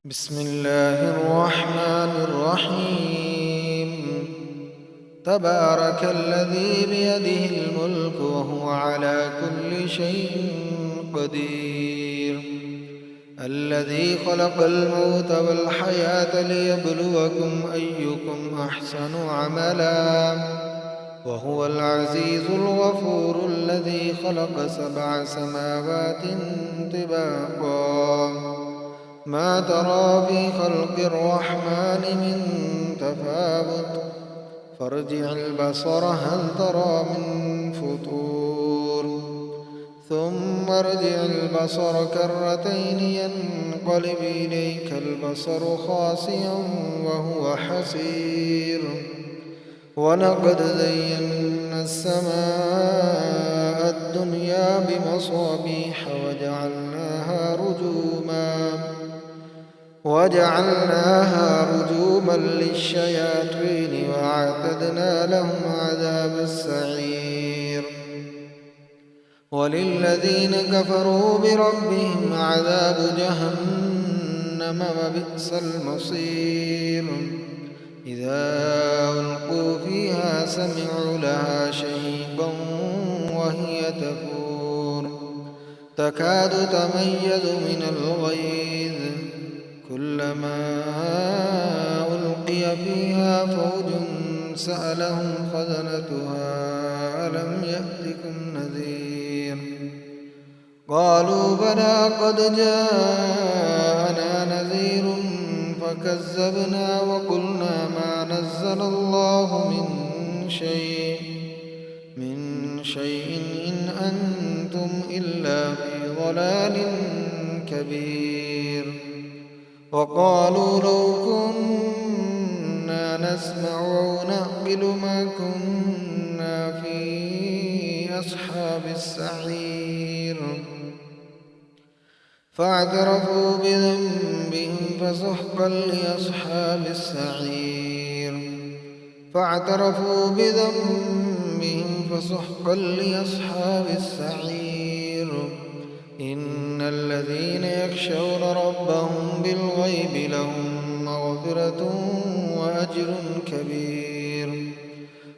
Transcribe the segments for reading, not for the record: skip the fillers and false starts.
بسم الله الرحمن الرحيم. تبارك الذي بيده الملك وهو على كل شيء قدير، الذي خلق الموت والحياة ليبلوكم أيكم أحسن عملا، وهو العزيز الغفور، الذي خلق 7 سماوات طباقا، ما ترى في خلق الرحمن من تفاوت، فارجع البصر هل ترى من فطور، ثم ارجع البصر كرتين ينقلب إليك البصر خاسئا وهو حسير، ولقد زينا السماء الدنيا بمصابيح وجعلناها رجوما للشياطين، وأعتدنا لهم عذاب السعير. وللذين كفروا بربهم عذاب جهنم وبئس المصير. إذا ألقوا فيها سمعوا لها شهيقا وهي تفور، تكاد تميز من الغيظ، كلما ألقي فيها فوج سألهم خزنتها ألم يأتكم نذير، قالوا بلى قد جاءنا نذير فكذبنا وقلنا ما نزل الله من شيء إن أنتم إلا في ضلال كبير. وقالوا لو كنا نسمع أو نعقل ما كنا في أصحاب السعير، فاعترفوا بذنبهم فسحقا لأصحاب السعير. إن الذين يخشون ربهم بالغيب لهم مغفرة وأجر كبير.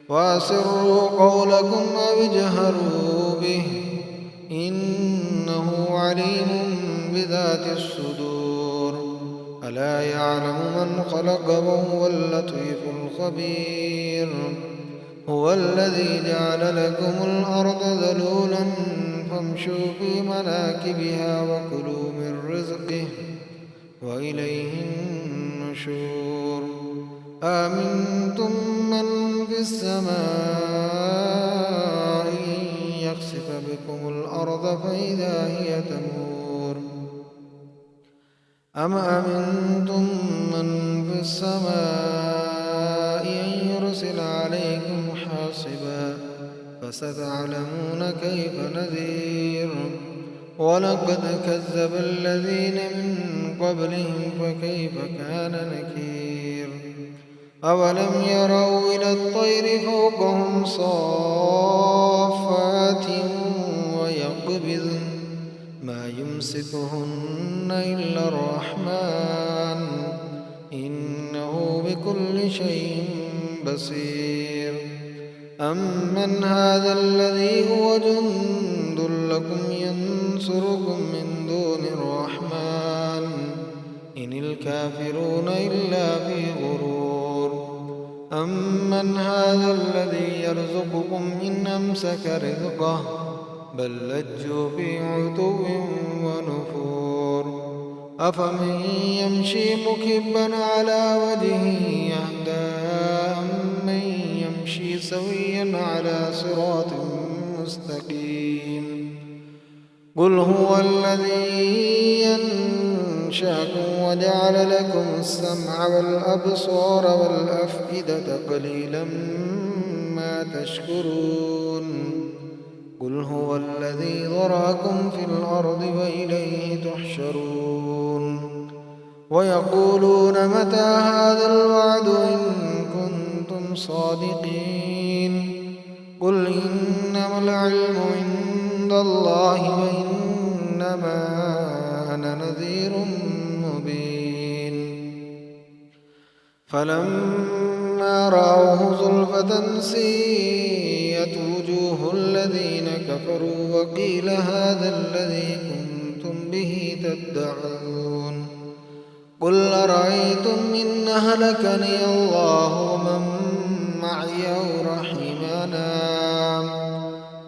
وأسروا قولكم أو اجهروا به إنه عليم بذات الصدور. ألا يعلم من خلق وهو اللطيف الخبير. هو الذي جعل لكم الأرض ذلولا فامشوا في مناكبها وكلوا من رزقه وإليه النشور. آمنتم من في السماء أن يخسف بكم الأرض فإذا هي تمور، أم أمنتم من في السماء أن يرسل عليكم حاصبا، فستعلمون كيف نذير. ولقد كذب الذين من قبلهم فكيف كان نكير. أولم يروا إلى الطير فوقهم صافات ويقبضن ما يمسكهن إلا الرحمن إنه بكل شيء بصير. أمن هذا الذي هو جند لكم ينصركم من دون الرحمن إن الكافرون إلا في غرور. أمن هذا الذي يرزقكم إن أمسك رزقه بل لجوا في عتو ونفور. أفمن يمشي مكبا على وجهه يهدى أمن يمشي سويا على صراط مستقيم. قل هو الذي ينشأكم وجعل لكم السمع والأبصار والأفئدة قليلا ما تشكرون. قل هو الذي ذرأكم في الأرض وإليه تحشرون. ويقولون متى هذا الوعد إن كنتم صادقين. قل إنما العلم عند الله وإنما أنا نذير مبين. فلما رأوه زلفة سيئت وجوه الذين كفروا وقيل هذا الذي كنتم به تدعون قل أرأيتم إن أهلكني الله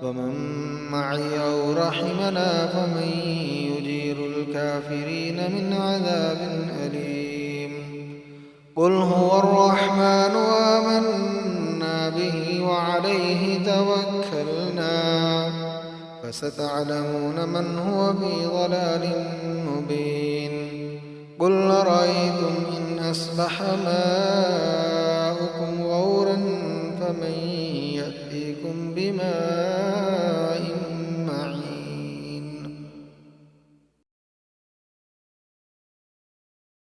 ومن معي أو رحمنا فمن يجير الكافرين من عذاب أليم قل هو الرحمن آمنا به وعليه توكلنا فستعلمون من هو في ضلال مبين قل أرأيتم إن أصبح ماؤكم غورا فمن يأتيكم بماء